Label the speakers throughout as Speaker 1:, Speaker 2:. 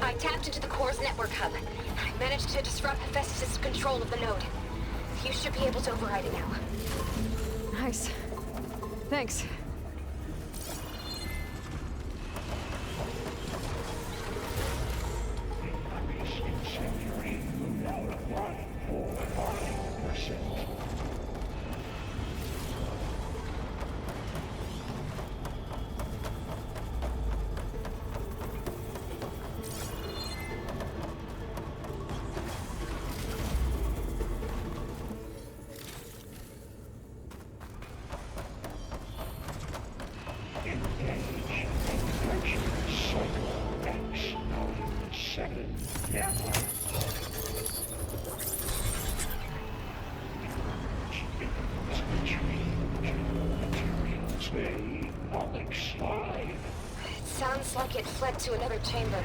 Speaker 1: I tapped into the core's network hub. I managed to disrupt Hephaestus' control of the node. You should be able to override it now.
Speaker 2: Nice. Thanks.
Speaker 1: Sounds like it fled to another chamber.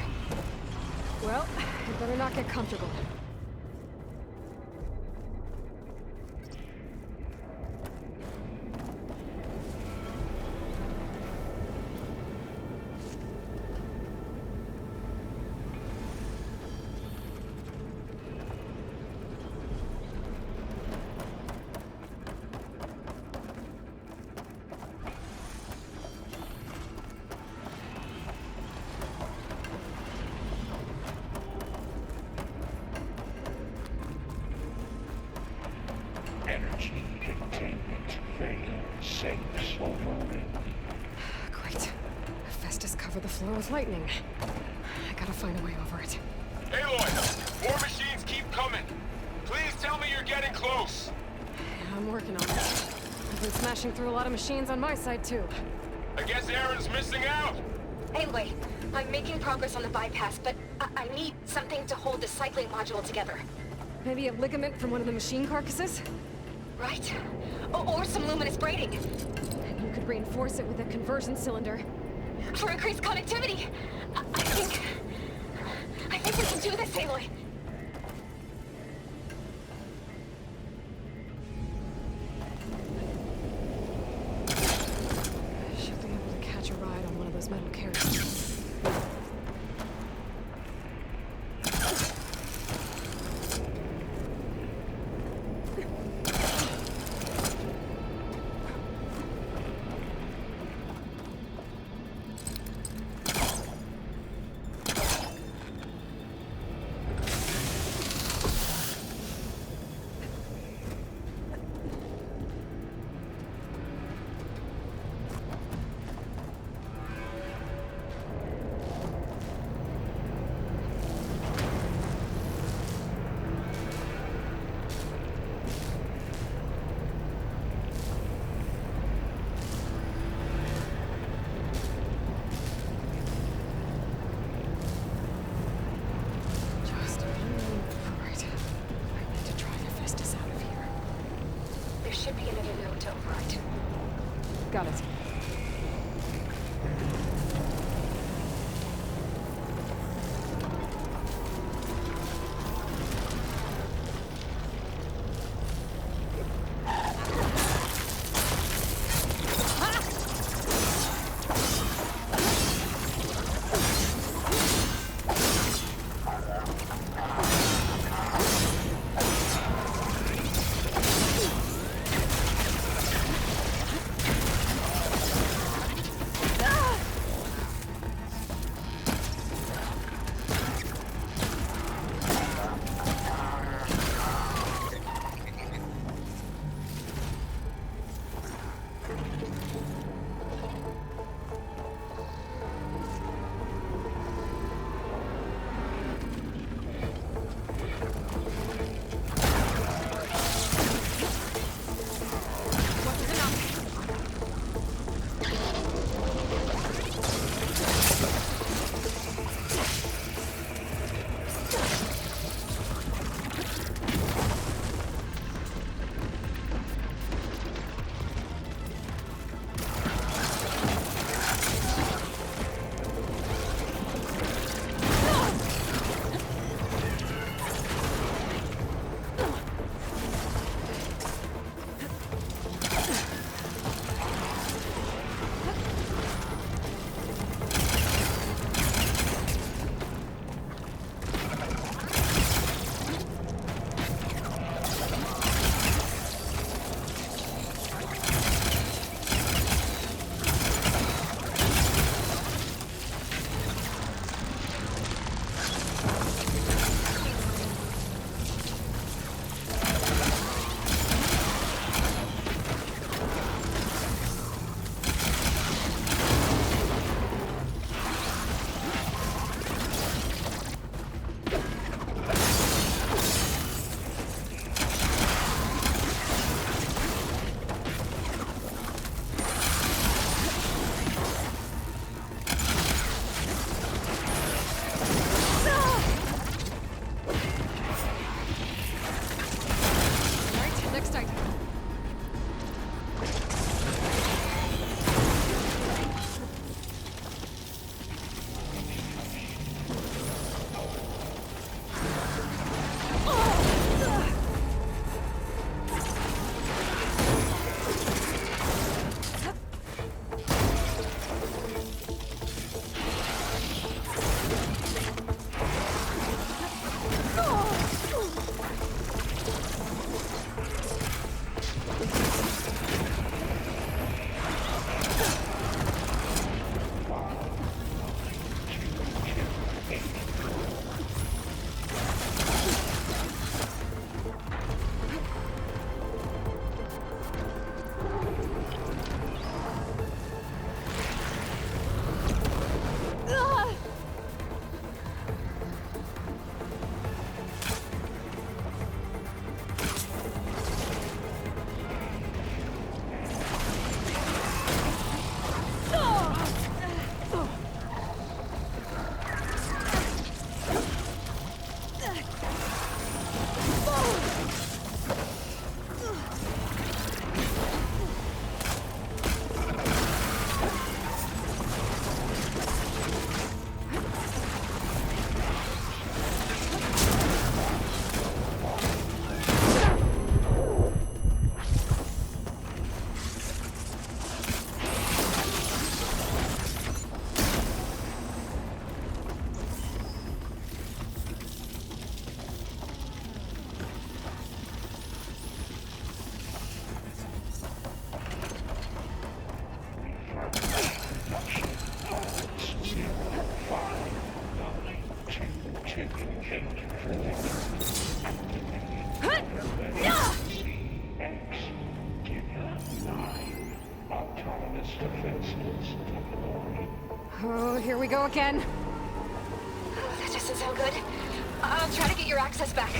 Speaker 2: Well, you better not get comfortable.
Speaker 3: Energy containment failed. Safe overrun.
Speaker 2: Great. Hephaestus covered the floor with lightning. I gotta find a way over it.
Speaker 4: Aloy! More machines keep coming! Please tell me you're getting close!
Speaker 2: Yeah, I'm working on it. I've been smashing through a lot of machines on my side, too.
Speaker 4: I guess Aaron's missing out!
Speaker 1: Anyway, I'm making progress on the bypass, but I need something to hold the cycling module together.
Speaker 2: Maybe a ligament from one of the machine carcasses?
Speaker 1: Right? Or some luminous braiding.
Speaker 2: And you could reinforce it with a conversion cylinder.
Speaker 1: For increased connectivity! I think we can do this, Aloy.
Speaker 2: Should be able to catch a ride on one of those metal carriages. Oh, here we go again.
Speaker 1: Oh, that doesn't sound good. I'll try to get your access back.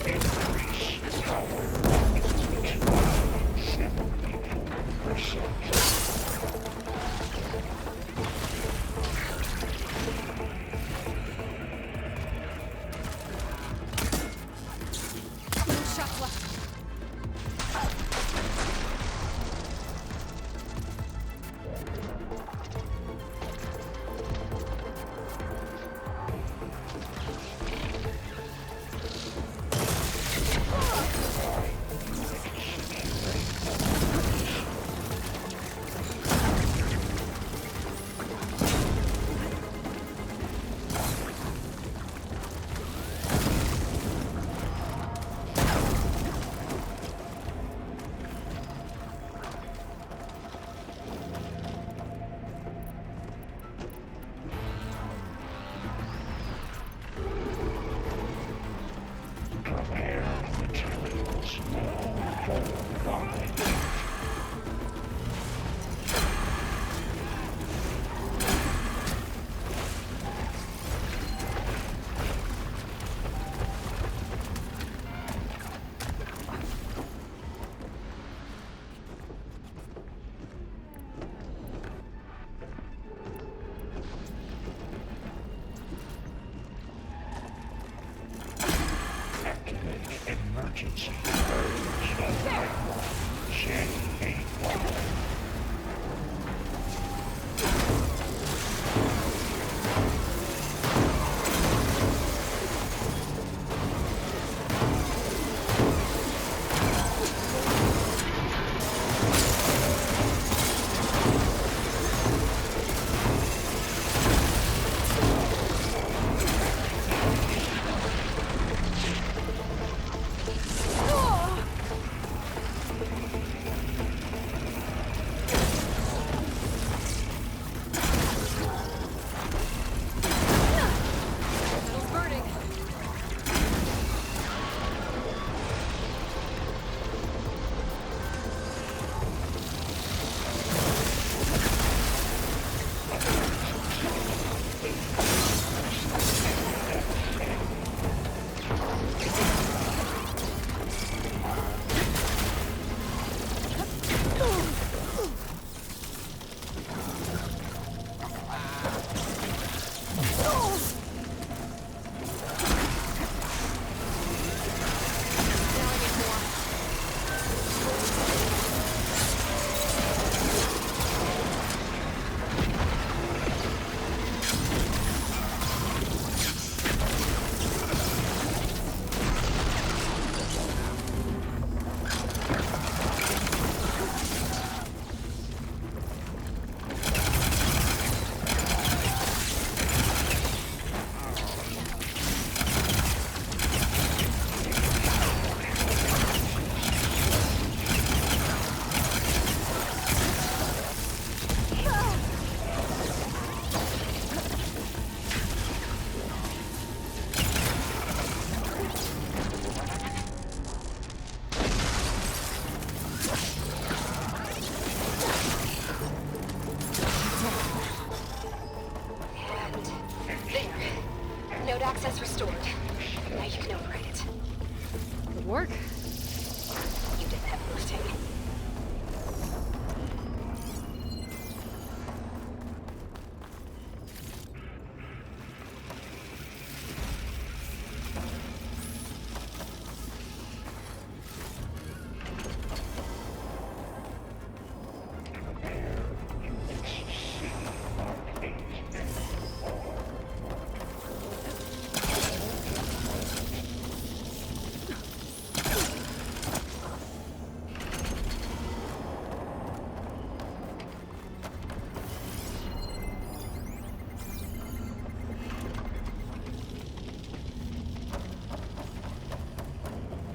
Speaker 3: Increase power 74%.
Speaker 2: No shots left.
Speaker 3: Prepare materials now for buying. Activate emergency codes of J81.
Speaker 2: Metal's burning. Now I need more.
Speaker 1: And there. Node access restored. Now you can override it.
Speaker 2: Good work.
Speaker 1: You did the heavy lifting.
Speaker 3: Prepare units C Mark 8 and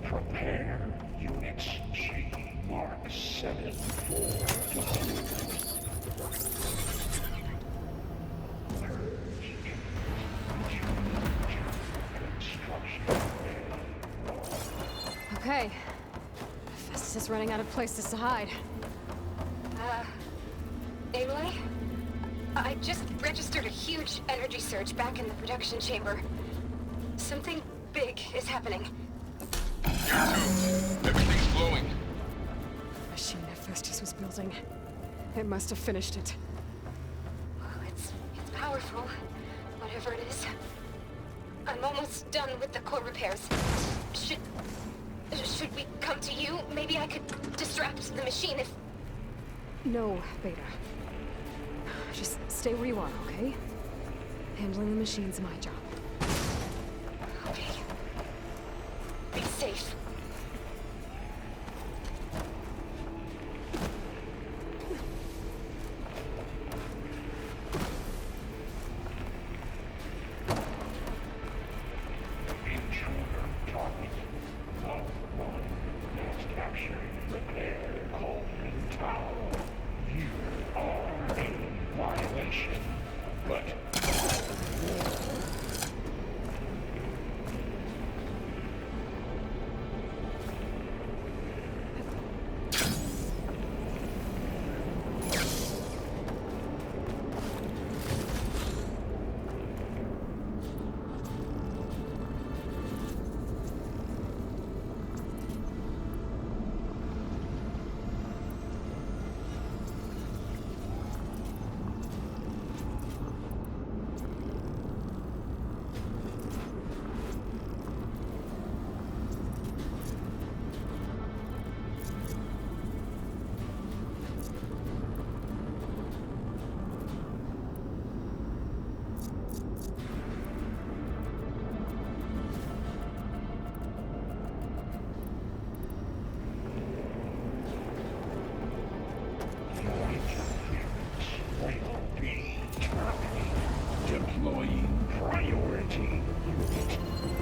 Speaker 3: Prepare units G Mark 7 for deployment.
Speaker 2: Okay. Festus is running out of places to hide.
Speaker 1: Aloy? I just registered a huge energy surge back in the production chamber. Something big is happening.
Speaker 4: You too. Everything's glowing.
Speaker 2: Machine Hephaestus was building. It must have finished it.
Speaker 1: Well, it's powerful, whatever it is. I'm almost done with the core repairs. Should we come to you? Maybe I could distract the machine if...
Speaker 2: No, Beta. Just stay where you are, okay? Handling the machine's my job.
Speaker 1: Okay. Be safe.
Speaker 3: Intruder target. Log 1. Last captured. Repair Coleman Tower. You are in violation. But your interference will be terminated. Deploying priority unit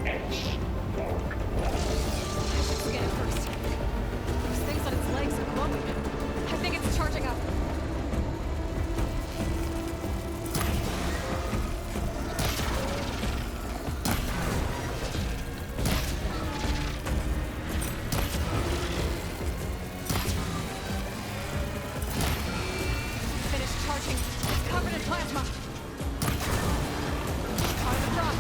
Speaker 3: S Mark 1.
Speaker 2: Scan it first. Those things on its legs are glowing. I think it's charging up. Finished charging. It's covered in plasma. On the front.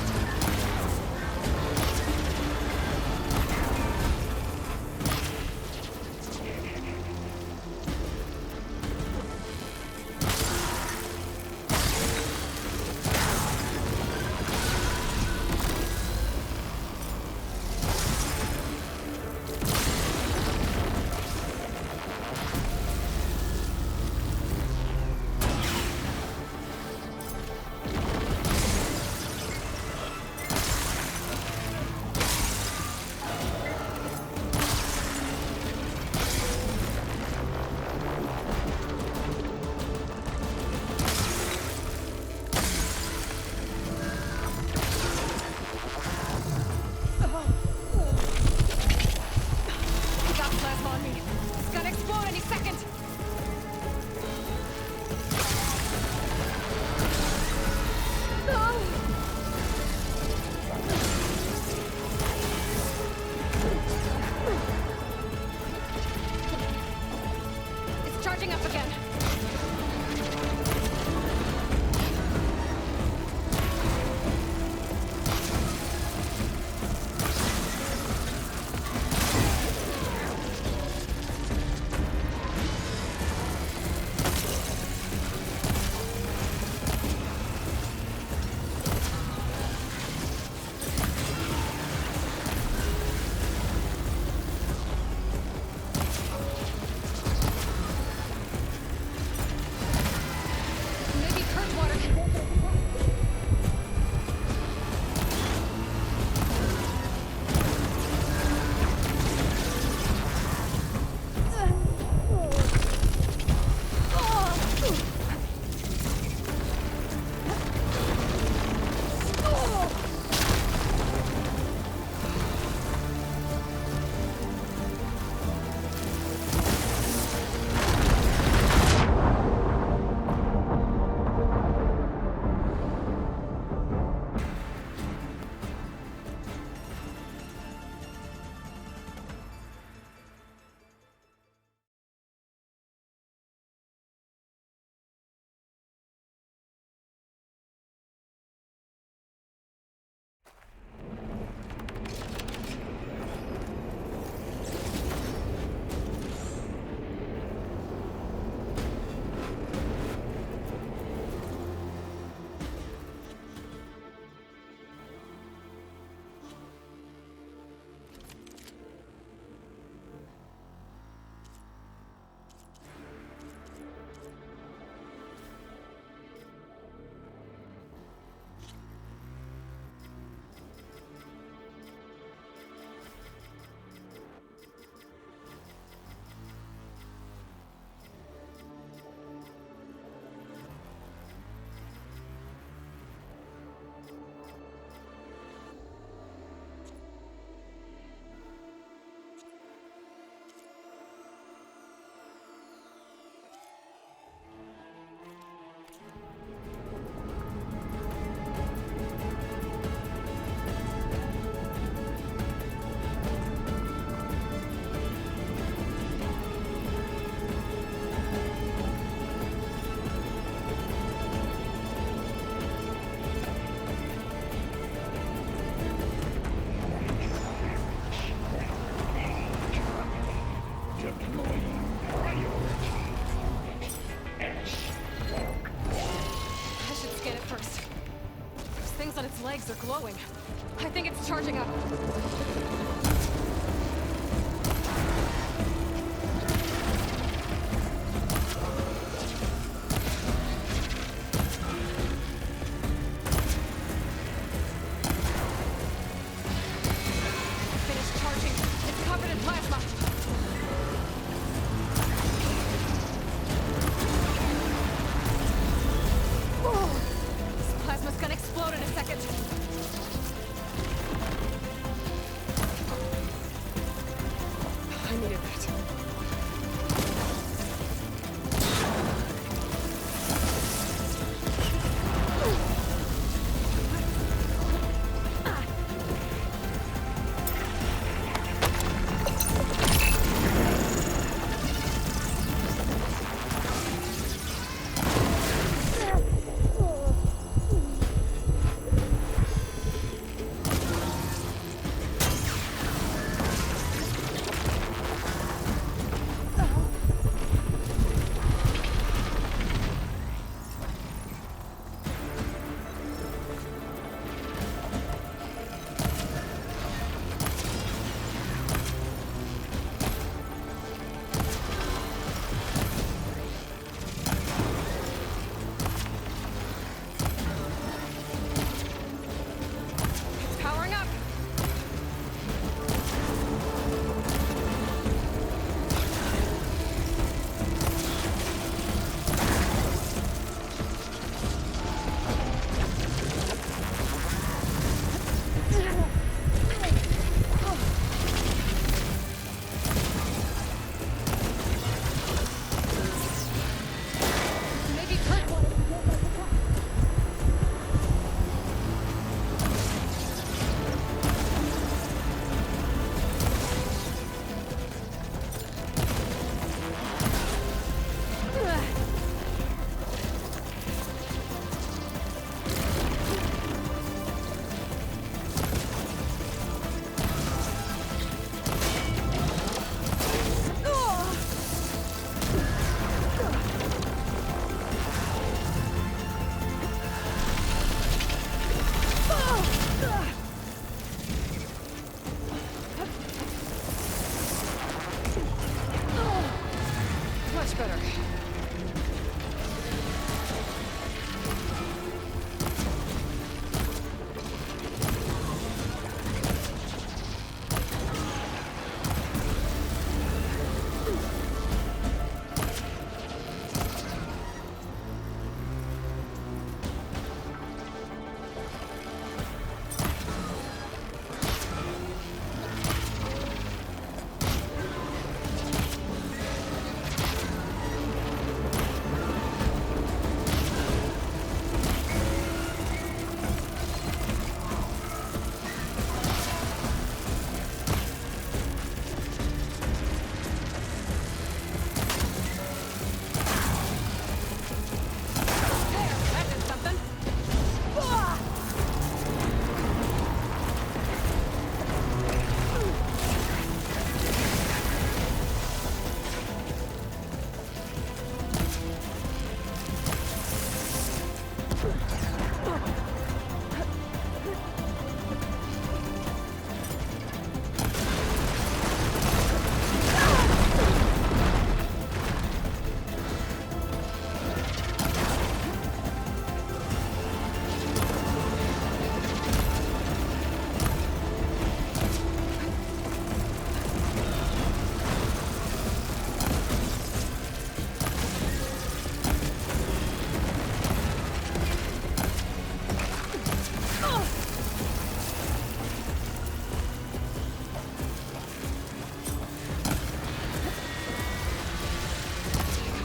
Speaker 2: legs are glowing. I think it's charging up. Finished charging. It's covered in plasma. This plasma's gonna explode in a second. I needed that. Powering up! Maybe Kurt wanted to get us a shot. Much better. That did something.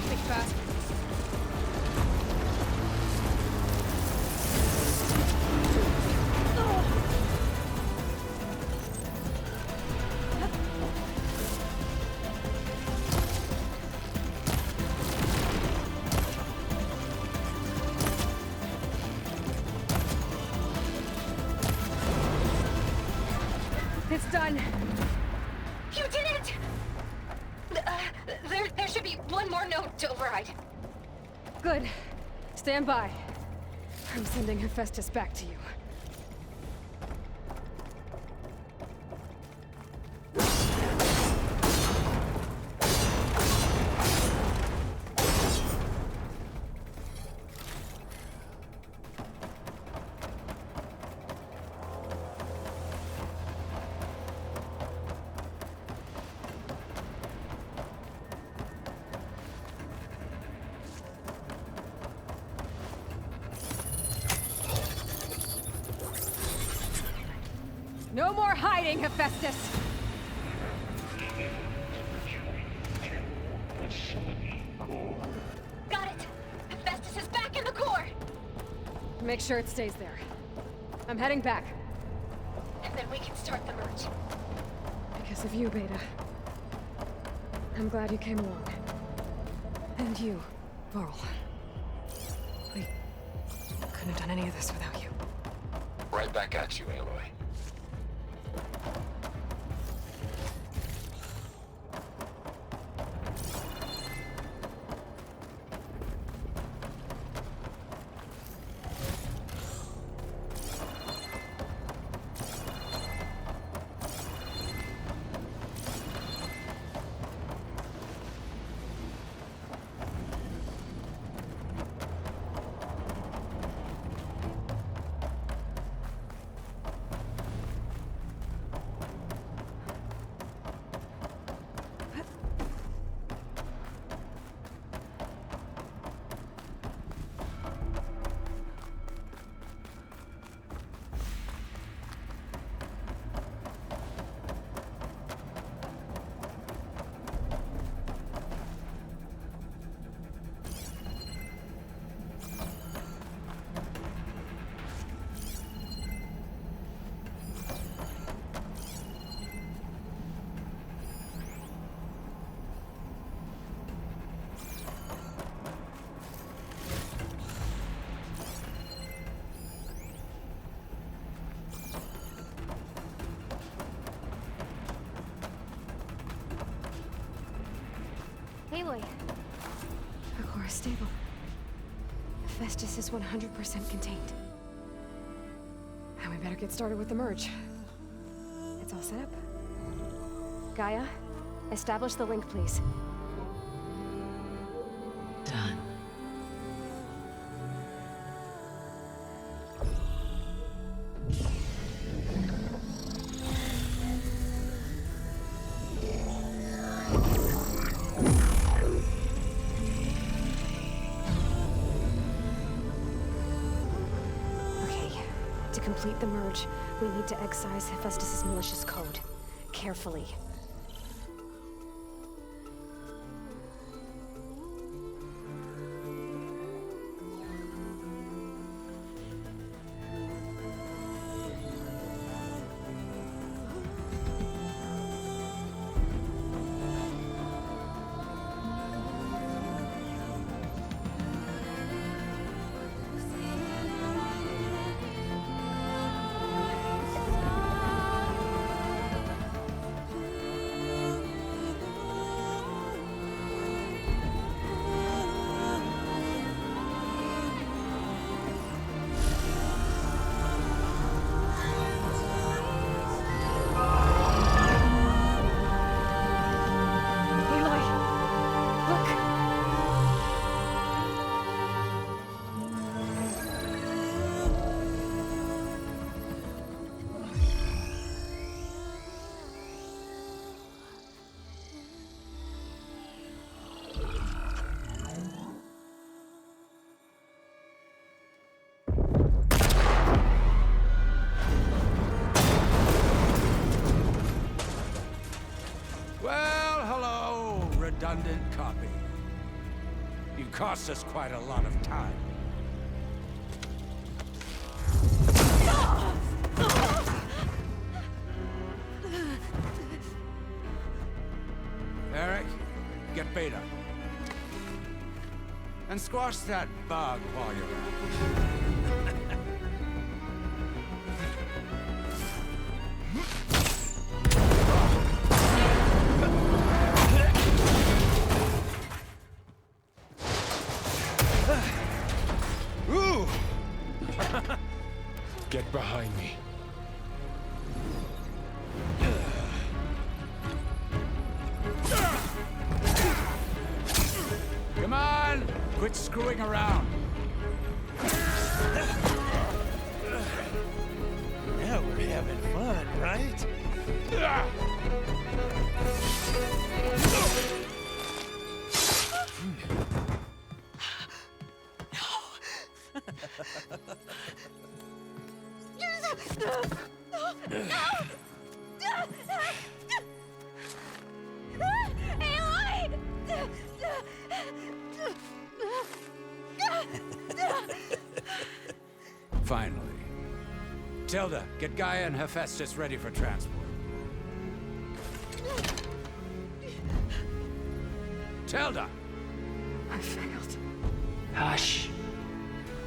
Speaker 2: Think fast. It's done.
Speaker 1: You did it! There should be one more note to override.
Speaker 2: Good. Stand by. I'm sending Hephaestus back to you. No more hiding, Hephaestus!
Speaker 1: Got it! Hephaestus is back in the core!
Speaker 2: Make sure it stays there. I'm heading back.
Speaker 1: And then we can start the merge.
Speaker 2: Because of you, Beta. I'm glad you came along. And you, Varl. We couldn't have done any of this without you.
Speaker 4: Right back at you, Aloy.
Speaker 1: Aloy.
Speaker 2: The core is stable. Hephaestus is 100% contained. Now we better get started with the merge. It's all set up. Gaia, establish the link, please.
Speaker 5: Done.
Speaker 2: Okay, to complete the merge, we need to excise Hephaestus' malicious code. Carefully. Aloy! Look!
Speaker 6: Well, hello, redundant copy. You cost us quite a lot of time. Eric, get Beta. And squash that bug while you're at it. Ooh!
Speaker 4: Get behind me.
Speaker 6: Come on! Quit screwing around.
Speaker 7: Now we're having fun, right?
Speaker 1: No!
Speaker 6: Finally. Tilda, get Gaia and Hephaestus ready for transport. Tilda!
Speaker 2: I failed.
Speaker 5: Hush.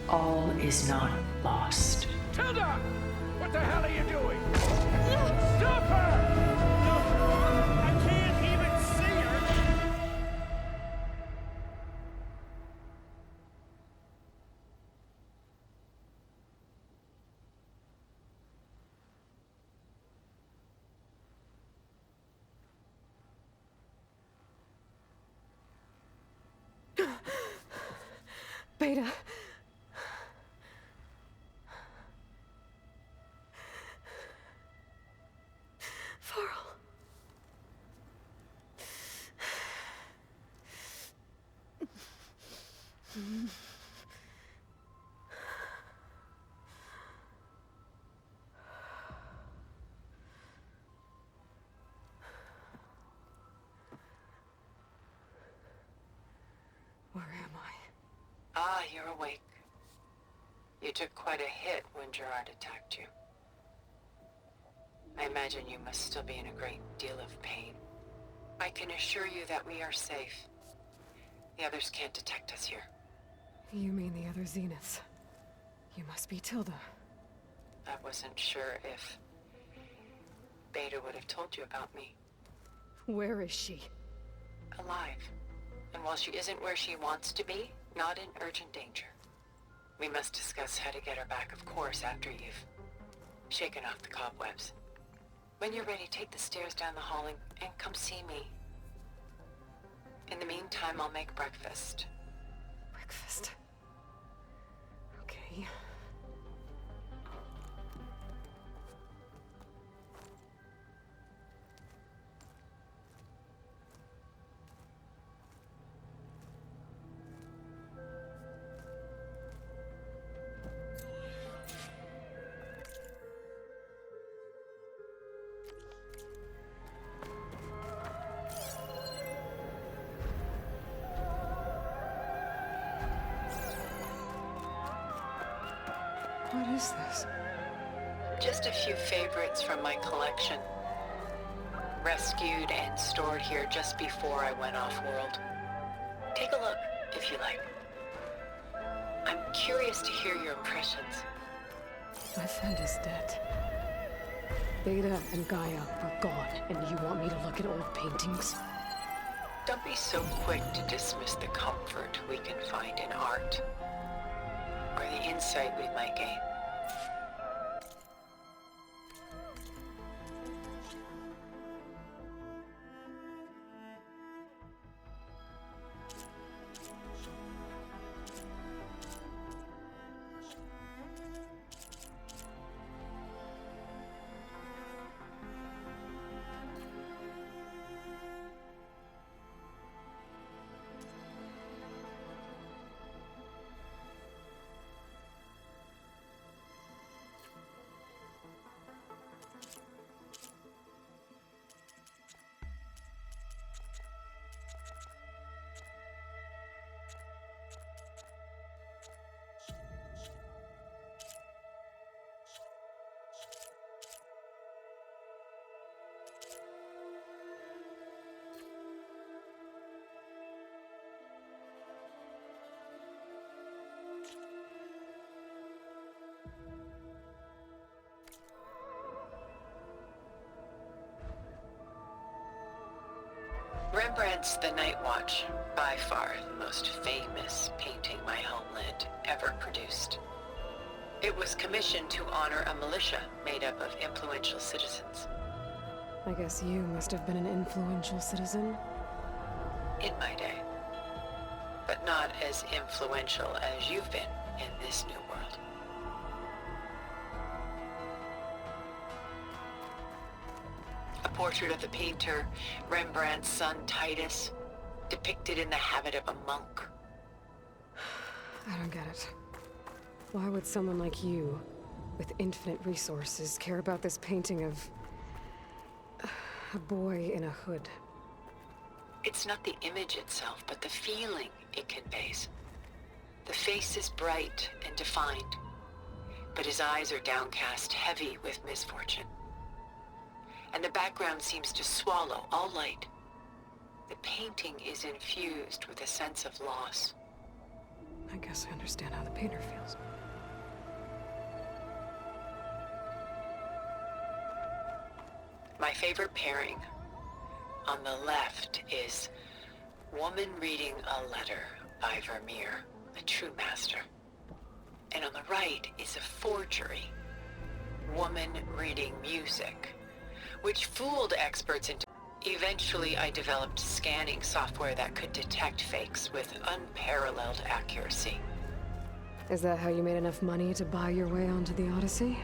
Speaker 5: All is not lost.
Speaker 6: Tilda! What the hell are you doing? Stop her!
Speaker 7: I can't even see her!
Speaker 2: Beta. Varl. Where am I?
Speaker 5: Ah, you're awake. You took quite a hit when Gerard attacked you. I imagine you must still be in a great deal of pain. I can assure you that we are safe. The others can't detect us here.
Speaker 2: You mean the other Zeniths? You must be Tilda.
Speaker 5: I wasn't sure if Beta would have told you about me.
Speaker 2: Where is she?
Speaker 5: Alive. And while she isn't where she wants to be, not in urgent danger. We must discuss how to get her back, of course, after you've shaken off the cobwebs. When you're ready, take the stairs down the hall and come see me. In the meantime, I'll make breakfast.
Speaker 2: Breakfast. Okay. What is this?
Speaker 5: Just a few favorites from my collection. Rescued and stored here just before I went off-world. Take a look, if you like. I'm curious to hear your impressions.
Speaker 2: My friend is dead. Beta and Gaia are gone, and you want me to look at old paintings?
Speaker 5: Don't be so quick to dismiss the comfort we can find in art, or the insight we might gain. Rembrandt's The Night Watch, by far the most famous painting my homeland ever produced. It was commissioned to honor a militia made up of influential citizens.
Speaker 2: I guess you must have been an influential citizen.
Speaker 5: In my day. But not as influential as you've been in this new world. A portrait of the painter, Rembrandt's son Titus, depicted in the habit of a monk.
Speaker 2: I don't get it. Why would someone like you, with infinite resources, care about this painting of a boy in a hood?
Speaker 5: It's not the image itself, but the feeling it conveys. The face is bright and defined, but his eyes are downcast, heavy with misfortune. And the background seems to swallow all light. The painting is infused with a sense of loss.
Speaker 2: I guess I understand how the painter feels.
Speaker 5: My favorite pairing on the left is woman reading a letter by Vermeer, a true master. And on the right is a forgery, woman reading music, which fooled experts into... Eventually, I developed scanning software that could detect fakes with unparalleled accuracy.
Speaker 2: Is that how you made enough money to buy your way onto the Odyssey?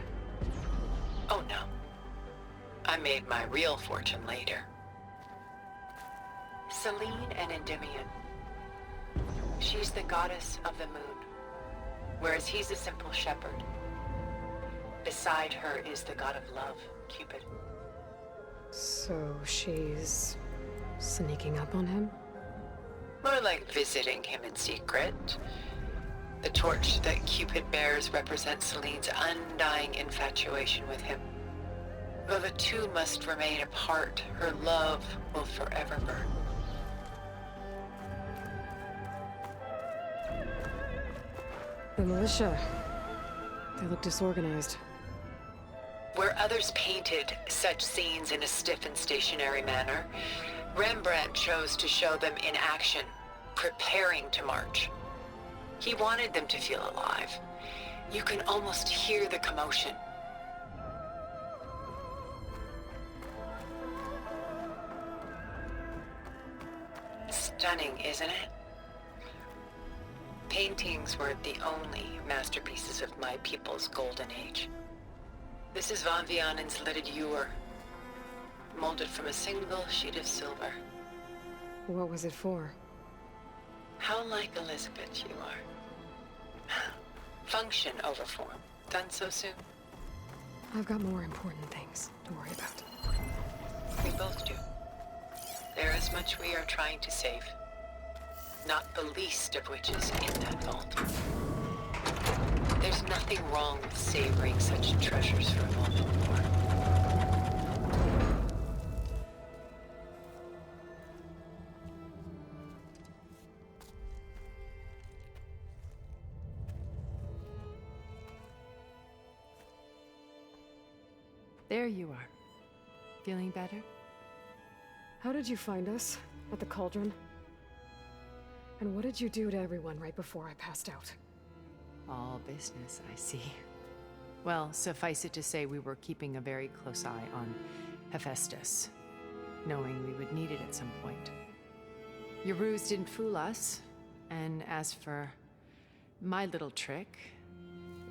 Speaker 5: Oh no. I made my real fortune later. Selene and Endymion. She's the goddess of the moon, whereas he's a simple shepherd. Beside her is the god of love, Cupid.
Speaker 2: So she's sneaking up on him?
Speaker 5: More like visiting him in secret. The torch that Cupid bears represents Selene's undying infatuation with him. Though the two must remain apart, her love will forever burn.
Speaker 2: The militia. They look disorganized.
Speaker 5: Where others painted such scenes in a stiff and stationary manner, Rembrandt chose to show them in action, preparing to march. He wanted them to feel alive. You can almost hear the commotion. Stunning, isn't it? Paintings were the only masterpieces of my people's golden age. This is Van Vianen's Lidded Ewer, molded from a single sheet of silver.
Speaker 2: What was it for?
Speaker 5: How like Elizabeth you are. Function over form. Done so soon?
Speaker 2: I've got more important things to worry about.
Speaker 5: We both do. There is much we are trying to save. Not the least of which is in that vault. There's nothing wrong with savoring such treasures for a moment more.
Speaker 8: There you are. Feeling better?
Speaker 2: How did you find us? At the Cauldron? And what did you do to everyone right before I passed out?
Speaker 8: All business, I see. Well, suffice it to say we were keeping a very close eye on Hephaestus, knowing we would need it at some point. Your ruse didn't fool us, and as for my little trick,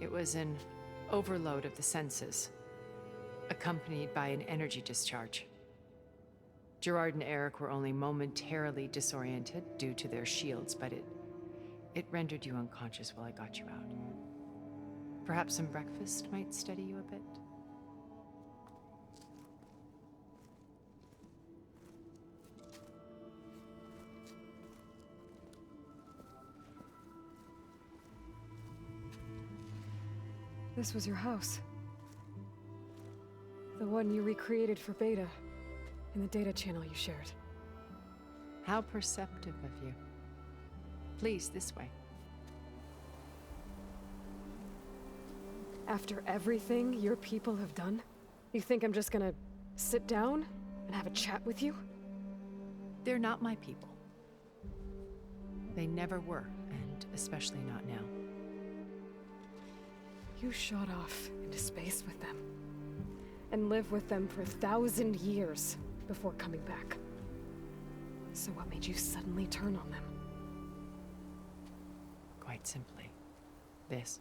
Speaker 8: it was an overload of the senses, accompanied by an energy discharge. Gerard and Eric were only momentarily disoriented due to their shields, but it rendered you unconscious while I got you out. Perhaps some breakfast might steady you a bit?
Speaker 2: This was your house. The one you recreated for Beta, in the data channel you shared.
Speaker 8: How perceptive of you. Please, this way.
Speaker 2: After everything your people have done, you think I'm just gonna sit down and have a chat with you?
Speaker 8: They're not my people. They never were, and especially not now.
Speaker 2: You shot off into space with them, and lived with them for 1,000 years before coming back. So what made you suddenly turn on them?
Speaker 8: Quite simply, this.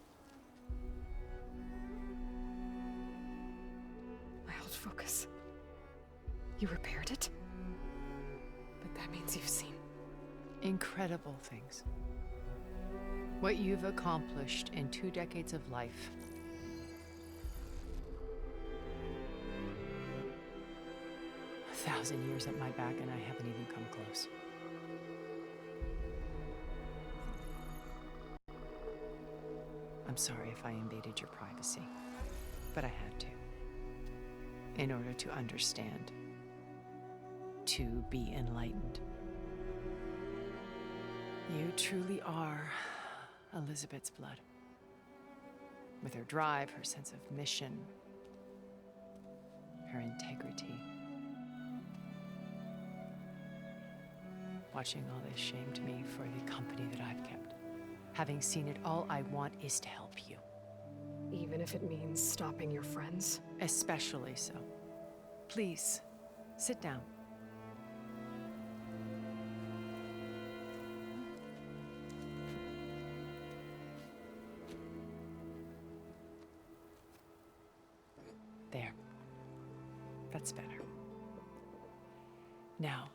Speaker 2: My old focus. You repaired it? But that means you've seen...
Speaker 8: Incredible things. What you've accomplished in 2 decades of life. A 1,000 years at my back and I haven't even come close. I'm sorry if I invaded your privacy, but I had to. In order to understand. To be enlightened. You truly are Elizabeth's blood. With her drive, her sense of mission, her integrity. Watching all this shamed me for the company that I've kept. Having seen it, all I want is to help you.
Speaker 2: Even if it means stopping your friends?
Speaker 8: Especially so. Please, sit down. There. That's better. Now,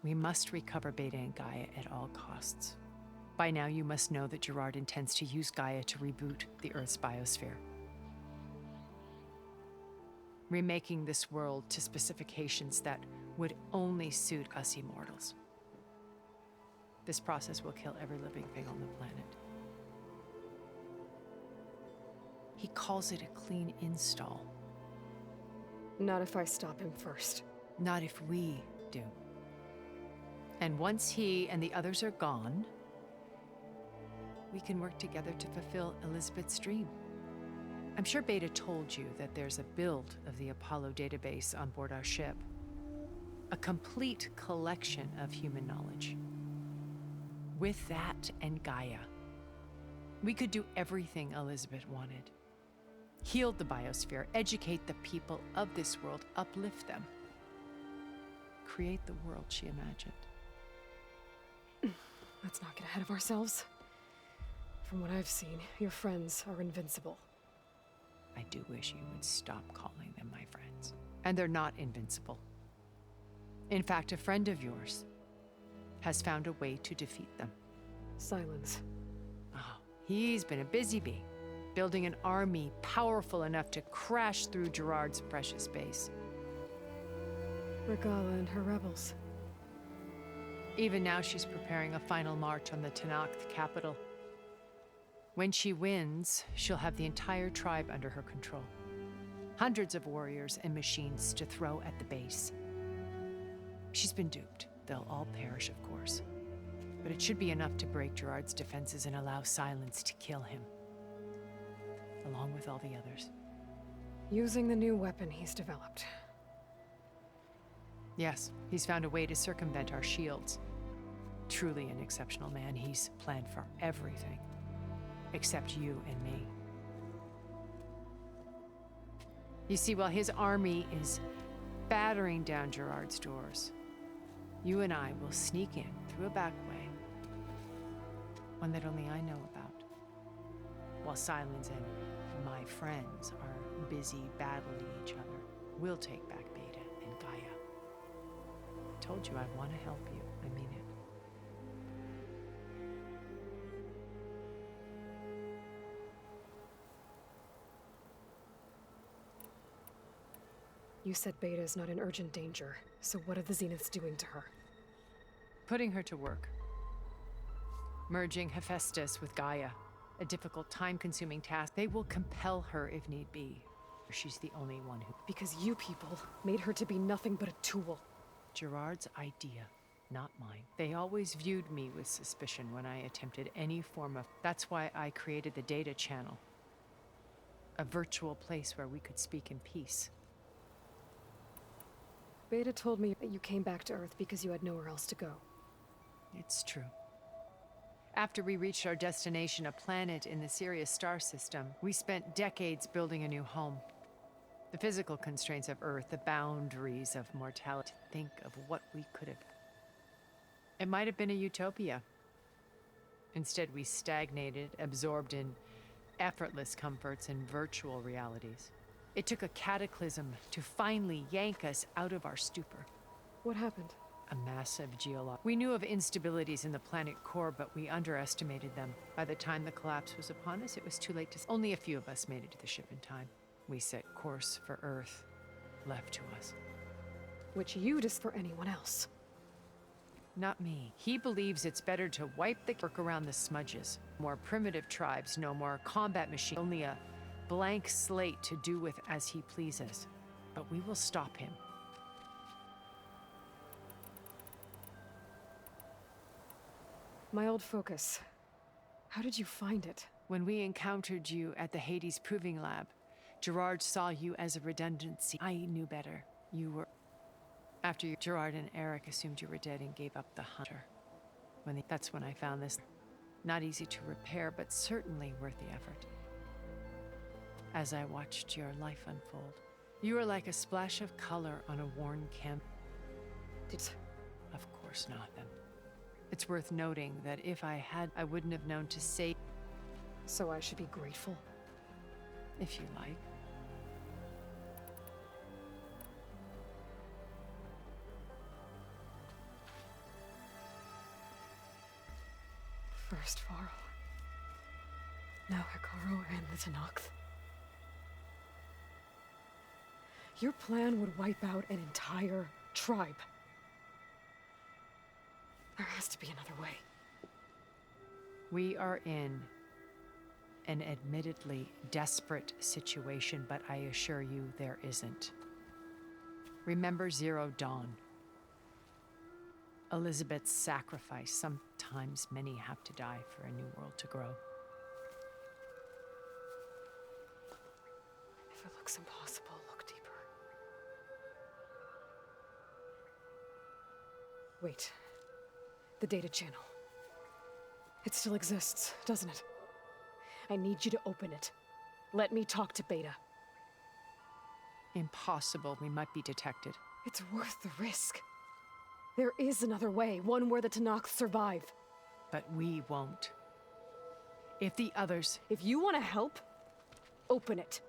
Speaker 8: we must recover Beta and Gaia at all costs. By now, you must know that Gerard intends to use Gaia to reboot the Earth's biosphere. Remaking this world to specifications that would only suit us immortals. This process will kill every living thing on the planet. He calls it a clean install.
Speaker 2: Not if I stop him first.
Speaker 8: Not if we do. And once he and the others are gone, we can work together to fulfill Elizabeth's dream. I'm sure Beta told you that there's a build of the Apollo database on board our ship. A complete collection of human knowledge. With that and Gaia, we could do everything Elizabeth wanted. Heal the biosphere, educate the people of this world, uplift them. Create the world she imagined.
Speaker 2: Let's not get ahead of ourselves. From what I've seen, your friends are invincible.
Speaker 8: I do wish you would stop calling them my friends. And they're not invincible. In fact, a friend of yours has found a way to defeat them.
Speaker 2: Silence.
Speaker 8: Oh, he's been a busy bee, building an army powerful enough to crash through Gerard's precious base.
Speaker 2: Regala and her rebels.
Speaker 8: Even now, she's preparing a final march on the Tenakth capital. When she wins, she'll have the entire tribe under her control. Hundreds of warriors and machines to throw at the base. She's been duped. They'll all perish, of course. But it should be enough to break Gerard's defenses and allow Silence to kill him. Along with all the others.
Speaker 2: Using the new weapon he's developed.
Speaker 8: Yes, he's found a way to circumvent our shields. Truly an exceptional man. He's planned for everything. Except you and me. You see, while his army is battering down Gerard's doors, you and I will sneak in through a back way. One that only I know about. While Silence and my friends are busy battling each other, we'll take back Beta and Gaia. I told you I want to help you. I mean it.
Speaker 2: You said Beta is not in urgent danger, so what are the Zeniths doing to her?
Speaker 8: Putting her to work. Merging Hephaestus with Gaia. A difficult, time-consuming task. They will compel her if need be. She's the only one who...
Speaker 2: Because you people made her to be nothing but a tool.
Speaker 8: Gerard's idea, not mine. They always viewed me with suspicion when I attempted any form of... That's why I created the data channel. A virtual place where we could speak in peace.
Speaker 2: Beta told me that you came back to Earth because you had nowhere else to go.
Speaker 8: It's true. After we reached our destination, a planet in the Sirius star system, we spent decades building a new home. The physical constraints of Earth, the boundaries of mortality. Think of what we could have. It might have been a utopia. Instead, we stagnated, absorbed in effortless comforts and virtual realities. It took a cataclysm to finally yank us out of our stupor.
Speaker 2: What happened?
Speaker 8: A massive We knew of instabilities in the planet core, but we underestimated them. By the time the collapse was upon us, it was too late to... Only a few of us made it to the ship in time. We set course for Earth, left to us.
Speaker 2: Which you just for anyone else.
Speaker 8: Not me. He believes it's better to wipe the work around the smudges. More primitive tribes, no more combat machine, only a blank slate to do with as he pleases. But we will stop him.
Speaker 2: My old focus. How did you find it?
Speaker 8: When we encountered you at the Hades Proving Lab, Gerard saw you as a redundancy. I knew better. You were... After you, Gerard and Eric assumed you were dead and gave up the hunter. That's when I found this. Not easy to repair, but certainly worth the effort. As I watched your life unfold, you were like a splash of color on a worn canvas. Of course not, then. It's worth noting that if I had, I wouldn't have known to say...
Speaker 2: So I should be grateful?
Speaker 8: If you like.
Speaker 2: First Varl. Now Hekarro and the Tenakth. Your plan would wipe out an entire tribe. There has to be another way.
Speaker 8: We are in an admittedly desperate situation, but I assure you there isn't. Remember Zero Dawn. Elizabeth's sacrifice. Sometimes many have to die for a new world to grow.
Speaker 2: If it looks impossible, look deeper. Wait. The data channel. It still exists, doesn't it? I need you to open it. Let me talk to Beta.
Speaker 8: Impossible. We might be detected.
Speaker 2: It's worth the risk. There is another way, one where the Tenakth survive.
Speaker 8: But we won't. If the others...
Speaker 2: If you want to help, open it.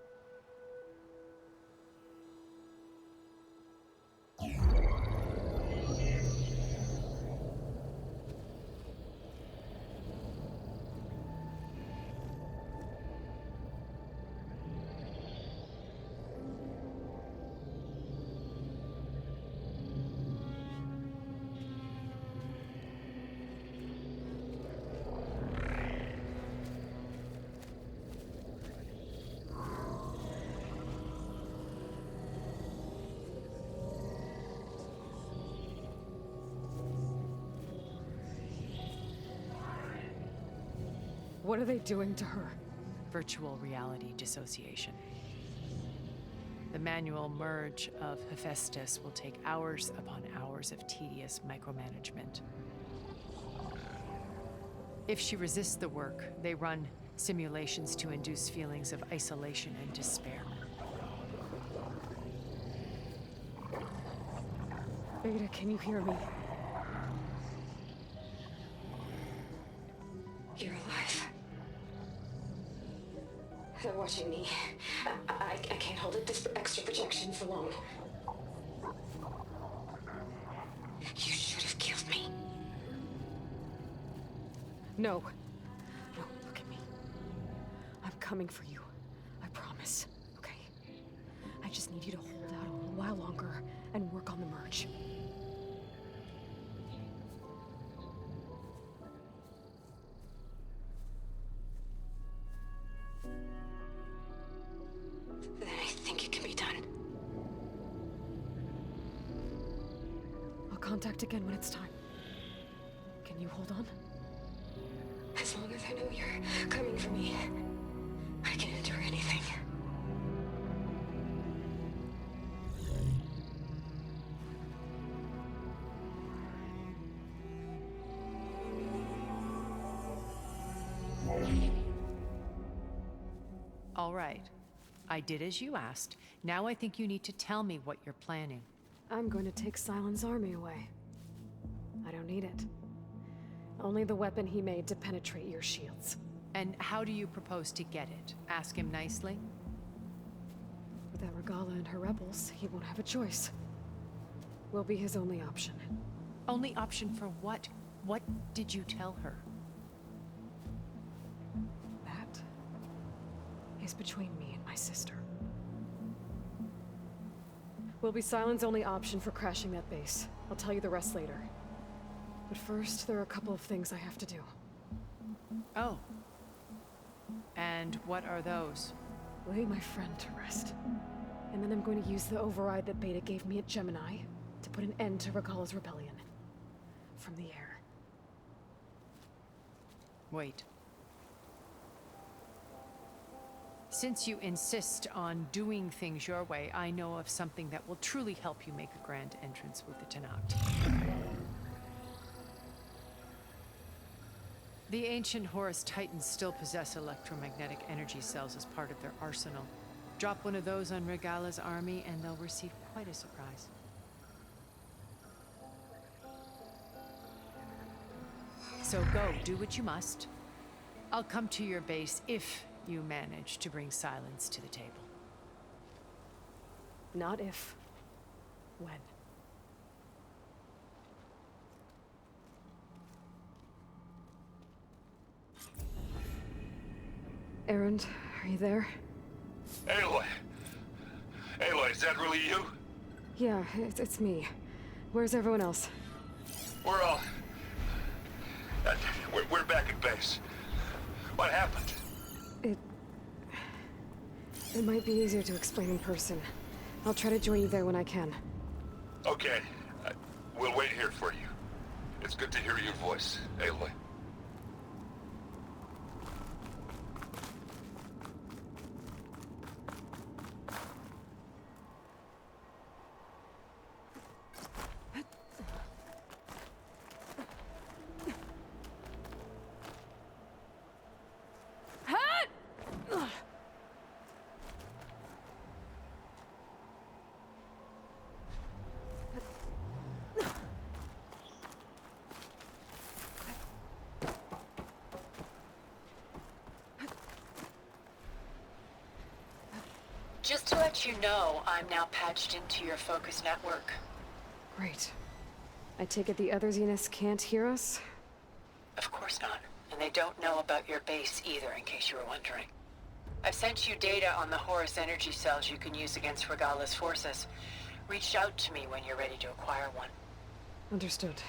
Speaker 2: What are they doing to her?
Speaker 8: Virtual reality dissociation. The manual merge of Hephaestus will take hours upon hours of tedious micromanagement. If she resists the work, they run simulations to induce feelings of isolation and despair.
Speaker 2: Beta, can you hear me?
Speaker 1: You're alive. They're watching me. I can't hold it this extra projection for long. You should have killed me.
Speaker 2: No. No, look at me. I'm coming for you. I promise. Okay? I just need you to hold out a little while longer and work on the merge.
Speaker 1: Then I think it can be done.
Speaker 2: I'll contact again when it's time. Can you hold on?
Speaker 1: As long as I know you're coming for me, I can endure anything.
Speaker 8: All right. I did as you asked. Now I think you need to tell me what you're planning.
Speaker 2: I'm going to take Sylens' army away. I don't need it. Only the weapon he made to penetrate your shields.
Speaker 8: And how do you propose to get it? Ask him nicely?
Speaker 2: Without Regala and her rebels, he won't have a choice. We'll be his only option.
Speaker 8: Only option for what? What did you tell her?
Speaker 2: That is between me and my sister. Will be Sylens' only option for crashing that base. I'll tell you the rest later. But first, there are a couple of things I have to do.
Speaker 8: Oh. And what are those?
Speaker 2: Lay my friend to rest. And then I'm going to use the override that Beta gave me at Gemini to put an end to Regalla's rebellion. From the air.
Speaker 8: Wait. Since you insist on doing things your way, I know of something that will truly help you make a grand entrance with the Tenakth. The ancient Horus Titans still possess electromagnetic energy cells as part of their arsenal. Drop one of those on Regalla's army and they'll receive quite a surprise. So go, do what you must. I'll come to your base if you manage to bring silence to the table.
Speaker 2: Not if. When. Erend, are you there?
Speaker 4: Aloy! Aloy, is that really you?
Speaker 2: Yeah, it's me. Where's everyone else?
Speaker 4: We're all... we're back at base. What happened?
Speaker 2: It might be easier to explain in person. I'll try to join you there when I can.
Speaker 4: Okay. We'll wait here for you. It's good to hear your voice, Aloy.
Speaker 5: Just to let you know, I'm now patched into your focus network.
Speaker 2: Great. I take it the other Zeniths can't hear us?
Speaker 5: Of course not. And they don't know about your base either, in case you were wondering. I've sent you data on the Horus energy cells you can use against Regalla's forces. Reach out to me when you're ready to acquire one.
Speaker 2: Understood.